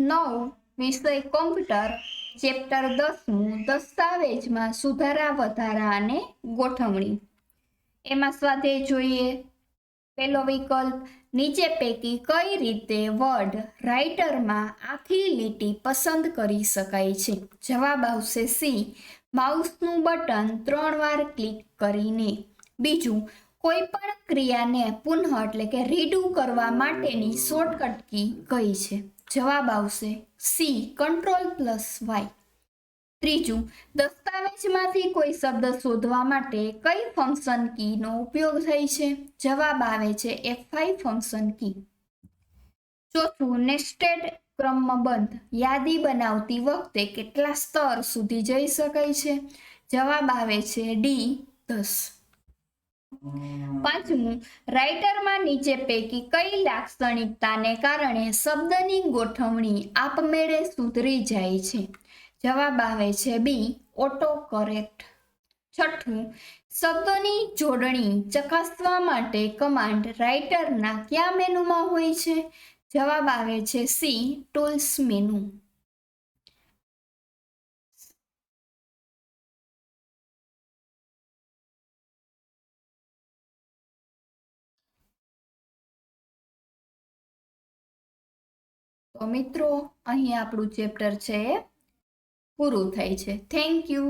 9 વિષય computer chapter 10મું દસ્તાવેજમાં સુધારા વધારા અને ગોઠવણી। એમાં સ્વાધ્યાય જોઈએ। પહેલો વિકલ્પ, નીચે પૈકી કઈ રીતે વર્ડ રાઇટરમાં આખી લીટી પસંદ કરી શકાય છે? જવાબ આવશે સી, માઉસનું બટન 3 વાર ક્લિક કરીને। બીજું, કોઈ પણ ક્રિયાને પુનઃ એટલે કે રીડુ કરવા માટેની શોર્ટકટ કી કઈ છે? જવાબ આવશે સી, Ctrl+Y। ત્રીજું, દસ્તાવેજમાંથી કોઈ શબ્દ શોધવા માટે કઈ ફંક્શન કીનો ઉપયોગ થાય છે? જવાબ આવે છે F5 ફંક્શન કી। ચોથું, નેસ્ટેડ ક્રમબદ્ધ યાદી બનાવતી વખતે કેટલા સ્તર સુધી જઈ શકાય છે? જવાબ આવે છે ડી, 10। પાંચમું, રાઇટરમાં નીચે પૈકી કઈ લાક્ષણિકતાને કારણે શબ્દની ગોઠવણી આપમેળે સુધરી જાય છે? જવાબ આવે છે બી, ઓટો કરેક્ટ। છઠ્ઠું, શબ્દોની જોડણી ચકાસવા માટે કમાન્ડ રાઇટરના કયા મેનુમાં હોય છે? જવાબ આવે છે સી, ટૂલ્સ મેનુ। તો મિત્રો, અહીં આપણું ચેપ્ટર છે પૂરું થાય છે। Thank you.